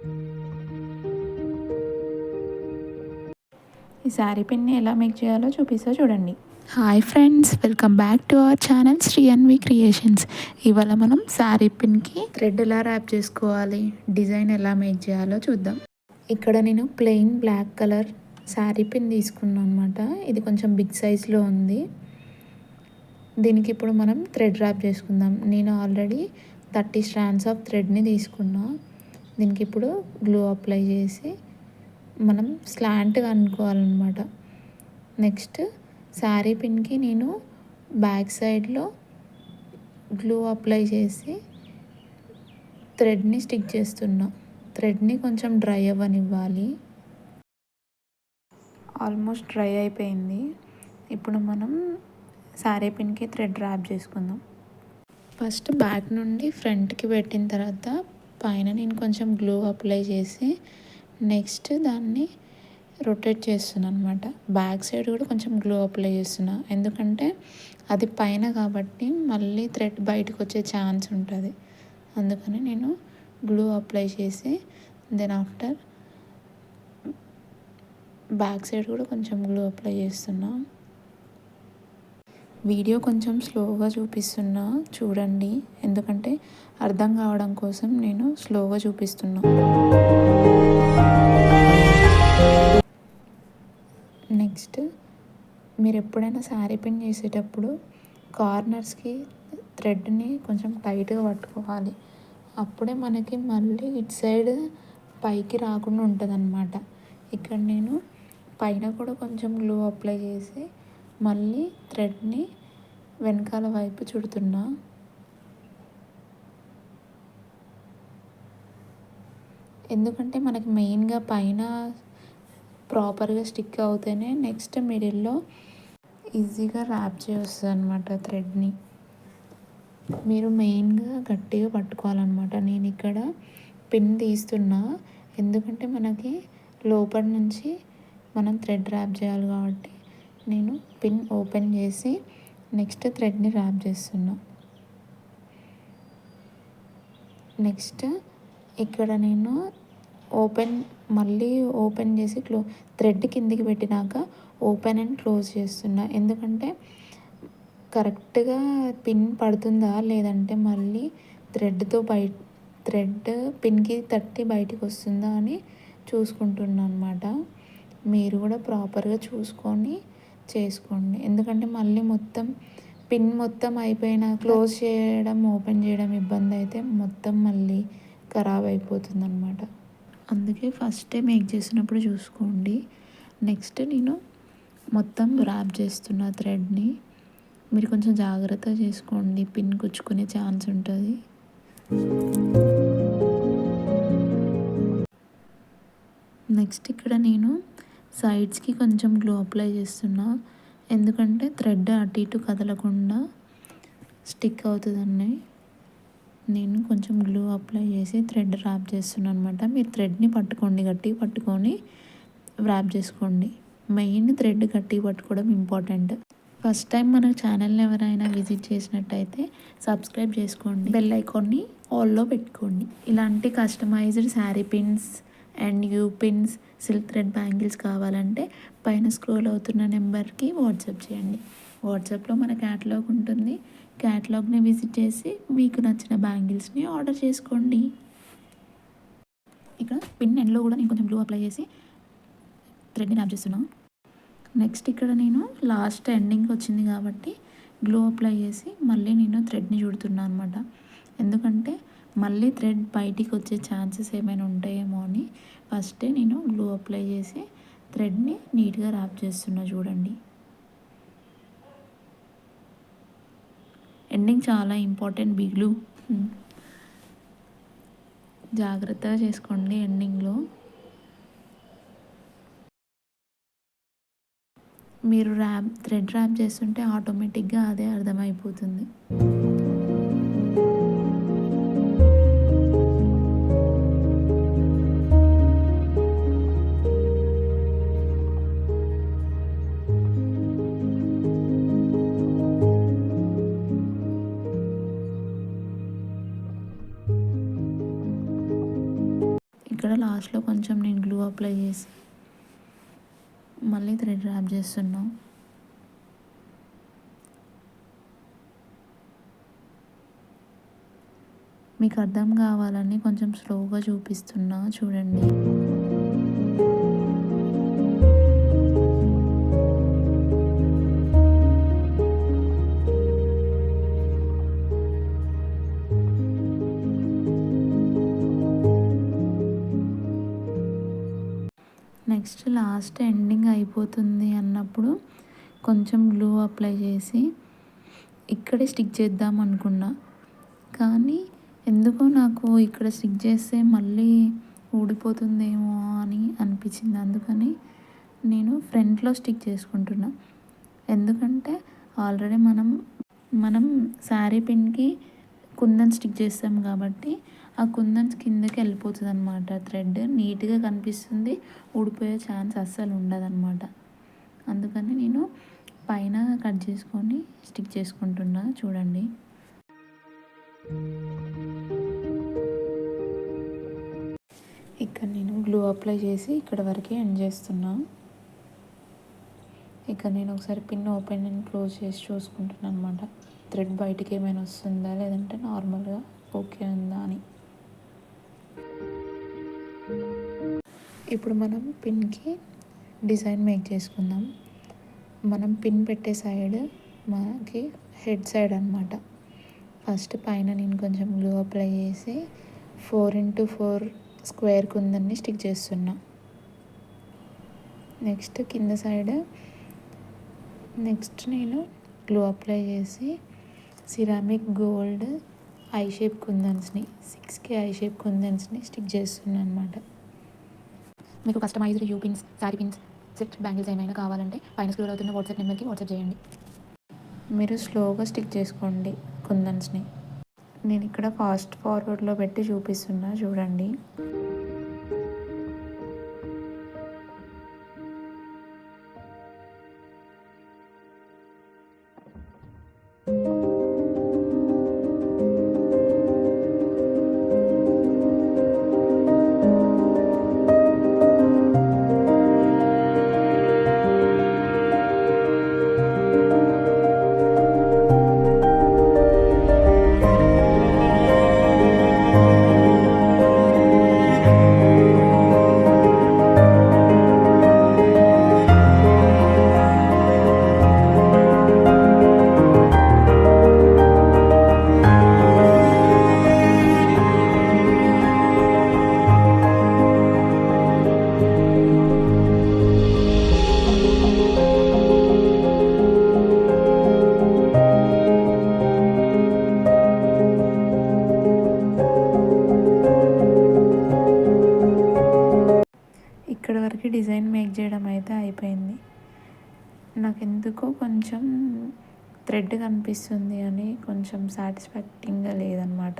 ఈ శారీ పిన్ని ఎలా మేక్ చేయాలో చూపిస్తా చూడండి. Hi friends, welcome back to our channel Shri Anvi creations. ఇవాళ మనం శారీ పిన్కి థ్రెడ్ ఎలా ర్యాప్ చేసుకోవాలి, డిజైన్ ఎలా మేక్ చేయాలో చూద్దాం. ఇక్కడ నేను plain black colour sari pin తీసుకున్నాను అనమాట. ఇది కొంచెం బిగ్ సైజ్లో ఉంది. దీనికి ఇప్పుడు మనం థ్రెడ్ ర్యాప్ చేసుకుందాం. నేను ఆల్రెడీ 30 స్ట్రాండ్స్ ఆఫ్ థ్రెడ్ని తీసుకున్నా. దీనికి ఇప్పుడు గ్లూ అప్లై చేసి మనం స్లాంట్గా అనుకోవాలన్నమాట. నెక్స్ట్ శారీ పిన్కి నేను బ్యాక్ సైడ్లో గ్లూ అప్లై చేసి థ్రెడ్ని స్టిక్ చేస్తున్నా. థ్రెడ్ని కొంచెం డ్రై అవ్వనివ్వాలి. ఆల్మోస్ట్ డ్రై అయిపోయింది. ఇప్పుడు మనం శారీ పిన్కి థ్రెడ్ ర్యాప్ చేసుకుందాం. ఫస్ట్ బ్యాక్ నుండి ఫ్రంట్కి పెట్టిన తర్వాత పైన నేను కొంచెం గ్లూ అప్లై చేసి నెక్స్ట్ దాన్ని రొటేట్ చేస్తున్నాను అనమాట. బ్యాక్ సైడ్ కూడా కొంచెం గ్లూ అప్లై చేస్తున్నా, ఎందుకంటే అది పైన కాబట్టి మళ్ళీ థ్రెడ్ బయటకు వచ్చే ఛాన్స్ ఉంటుంది. అందుకని నేను గ్లూ అప్లై చేసి దెన్ ఆఫ్టర్ బ్యాక్ సైడ్ కూడా కొంచెం గ్లూ అప్లై చేస్తున్నా. వీడియో కొంచెం స్లోగా చూపిస్తున్నా చూడండి, ఎందుకంటే అర్థం కావడం కోసం నేను స్లోగా చూపిస్తున్నా. నెక్స్ట్ మీరు ఎప్పుడైనా శారీ పిన్ చేసేటప్పుడు కార్నర్స్కి థ్రెడ్ని కొంచెం టైట్గా పట్టుకోవాలి. అప్పుడే మనకి మళ్ళీ ఇటు సైడ్ పైకి రాకుండా ఉంటుంది అన్నమాట. ఇక్కడ నేను పైన కూడా కొంచెం గ్లూ అప్లై చేసి మళ్ళీ థ్రెడ్ని వెనకాల వైపు చుడుతున్నా. ఎందుకంటే మనకి మెయిన్గా పైన ప్రాపర్గా స్టిక్ అవుతేనే నెక్స్ట్ మిడిల్లో ఈజీగా ర్యాప్ చేయొస్తుంది అనమాట థ్రెడ్ని. మీరు మెయిన్గా గట్టిగా పట్టుకోవాలన్నమాట. నేను ఇక్కడ పిన్ తీస్తున్నా, ఎందుకంటే మనకి లోపల నుంచి మనం థ్రెడ్ ర్యాప్ చేయాలి కాబట్టి నేను పిన్ ఓపెన్ చేసి నెక్స్ట్ థ్రెడ్ని ర్యాప్ చేస్తున్నా. నెక్స్ట్ ఇక్కడ నేను మళ్ళీ ఓపెన్ చేసి థ్రెడ్ కిందికి పెట్టినాక ఓపెన్ అండ్ క్లోజ్ చేస్తున్నా, ఎందుకంటే కరెక్ట్గా పిన్ పడుతుందా లేదంటే మళ్ళీ థ్రెడ్ పిన్కి తట్టి బయటికి వస్తుందా అని చూసుకుంటున్నా అనమాట. మీరు కూడా ప్రాపర్గా చూసుకొని చేసుకోండి, ఎందుకంటే మళ్ళీ పిన్ మొత్తం అయిపోయినా క్లోజ్ చేయడం ఓపెన్ చేయడం ఇబ్బంది అయితే మొత్తం మళ్ళీ ఖరాబ్ అయిపోతుంది అనమాట. అందుకే ఫస్టే మేక్ చేసినప్పుడు చూసుకోండి. నెక్స్ట్ నేను మొత్తం ర్యాప్ చేస్తున్న థ్రెడ్ని. మీరు కొంచెం జాగ్రత్త చేసుకోండి, పిన్ కుచ్చుకునే ఛాన్స్ ఉంటుంది. నెక్స్ట్ ఇక్కడ నేను సైడ్స్కి కొంచెం గ్లూ అప్లై చేస్తున్నా, ఎందుకంటే థ్రెడ్ అటు ఇటు కదలకుండా స్టిక్ అవుతుందని నేను కొంచెం గ్లూ అప్లై చేసి థ్రెడ్ ర్యాప్ చేస్తున్నాను అనమాట. మీరు థ్రెడ్ని పట్టుకోండి, గట్టిగా పట్టుకొని ర్యాప్ చేసుకోండి. మెయిన్ థ్రెడ్ గట్టిగా పట్టుకోవడం ఇంపార్టెంట్. ఫస్ట్ టైం మన ఛానల్ని ఎవరైనా విజిట్ చేసినట్టయితే సబ్స్క్రైబ్ చేసుకోండి, బెల్ ఐకాన్ని ఆల్లో పెట్టుకోండి. ఇలాంటి customised sari pins and U pins, silk thread bangles కావాలంటే పైన స్క్రోల్ అవుతున్న నెంబర్కి వాట్సాప్ చేయండి. వాట్సాప్లో మన క్యాటలాగ్ ఉంటుంది. క్యాటలాగ్ని విజిట్ చేసి మీకు నచ్చిన బ్యాంగిల్స్ని ఆర్డర్ చేసుకోండి. ఇక్కడ పిన్ ఎండ్లో కూడా నేను కొంచెం గ్లూ అప్లై చేసి థ్రెడ్ని ర్యాప్ చేస్తున్నాను. నెక్స్ట్ ఇక్కడ నేను లాస్ట్ ఎండింగ్ వచ్చింది కాబట్టి గ్లూ అప్లై చేసి మళ్ళీ నేను థ్రెడ్ని చుడుతున్నాను అనమాట, ఎందుకంటే మళ్ళీ థ్రెడ్ బయటికి వచ్చే ఛాన్సెస్ ఏమైనా ఉంటాయేమో అని ఫస్టే నేను గ్లూ అప్లై చేసి థ్రెడ్ని నీట్గా ర్యాప్ చేస్తున్నా. చూడండి, ఎండింగ్ చాలా ఇంపార్టెంట్. బిగ్లూ జాగ్రత్తగా చేసుకోండి ఎండింగ్లో. మీరు థ్రెడ్ ర్యాప్ చేస్తుంటే ఆటోమేటిక్గా అదే అర్థమైపోతుంది. ఇక్కడ లాస్ట్లో కొంచెం నేను గ్లూ అప్లై చేసి మళ్ళీ థ్రెడ్ ర్యాప్ చేస్తున్నా. మీకు అర్థం కావాలని కొంచెం స్లోగా చూపిస్తున్నా, చూడండి. నెక్స్ట్ లాస్ట్ ఎండింగ్ అయిపోతుంది అన్నప్పుడు కొంచెం గ్లూ అప్లై చేసి ఇక్కడే స్టిక్ చేద్దాం అనుకున్నా, కానీ ఎందుకో నాకు ఇక్కడ స్టిక్ చేస్తే మళ్ళీ ఊడిపోతుందేమో అని అనిపించింది. అందుకని నేను ఫ్రంట్లో స్టిక్ చేసుకుంటున్నా. ఎందుకంటే ఆల్రెడీ మనం శారీ పిన్కి కుందన్ స్టిక్ చేస్తాం కాబట్టి ఆ కుందన్స్ కిందకి వెళ్ళిపోతుంది అనమాట. థ్రెడ్ నీట్గా కనిపిస్తుంది, ఊడిపోయే ఛాన్స్ అస్సలు ఉండదన్నమాట. అందుకని నేను పైన కట్ చేసుకొని స్టిక్ చేసుకుంటున్నా, చూడండి. ఇక్కడ నేను గ్లూ అప్లై చేసి ఇక్కడ వరకే ఎండ్ చేస్తున్నా. ఇక్కడ నేను ఒకసారి పిన్ ఓపెన్ అండ్ క్లోజ్ చేసి చూసుకుంటున్నాను అనమాట. థ్రెడ్ బయటికి ఏమైనా వస్తుందా లేదంటే నార్మల్గా ఓకే ఉందా అని. ఇప్పుడు మనం పిన్కి డిజైన్ మేక్ చేసుకుందాం. మనం పిన్ పెట్టే సైడ్ మనకి హెడ్ సైడ్ అనమాట. ఫస్ట్ పైన నేను కొంచెం గ్లూ అప్లై చేసి 4x4 స్క్వేర్ కుందన్ని స్టిక్ చేస్తున్నా. నెక్స్ట్ కింద సైడ్ నేను గ్లూ అప్లై చేసి సిరామిక్ గోల్డ్ ఐ షేప్ కుందన్స్ని 6K ఐ షేప్ కుందన్స్ని స్టిక్ చేస్తున్నాను అనమాట. మీకు customized U pins, sari pins, set bangles ఏమైనా కావాలంటే పైన స్క్రోల్ అవుతున్న వాట్సాప్ నెంబర్కి వాట్సాప్ చేయండి. మీరు స్లోగా స్టిక్ చేసుకోండి కుందన్స్ని. నేను ఇక్కడ ఫాస్ట్ ఫార్వర్డ్లో పెట్టి చూపిస్తున్నా, చూడండి. ఇక్కడ వరకు డిజైన్ మేక్ చేయడం అయితే అయిపోయింది. నాకు ఎందుకో కొంచెం థ్రెడ్ కనిపిస్తుంది అని కొంచెం సాటిస్ఫాక్టింగ్గా లేదనమాట.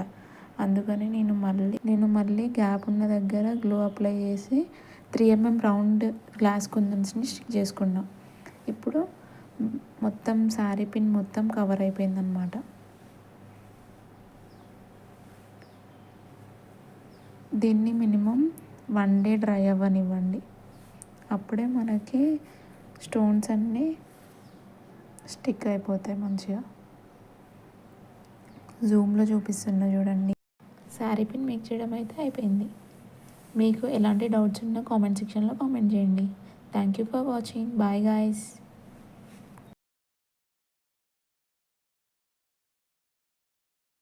అందుకని నేను మళ్ళీ గ్యాప్ ఉన్న దగ్గర గ్లూ అప్లై చేసి 3mm రౌండ్ గ్లాస్ కుందన్స్ని స్టిక్ చేసుకున్నాం. ఇప్పుడు మొత్తం శారీ పిన్ మొత్తం కవర్ అయిపోయిందనమాట. దీన్ని మినిమం 1 day డ్రై అవ్వనివ్వండి. అప్పుడే మనకి స్టోన్స్ అన్నీ స్టిక్ అయిపోతాయి మంచిగా. జూమ్లో చూపిస్తున్నా, చూడండి. శారీ పిన్ మేక్ చేయడం అయితే అయిపోయింది. మీకు ఎలాంటి డౌట్స్ ఉన్నా కామెంట్ సెక్షన్లో కామెంట్ చేయండి. Thank you for watching. Bye guys.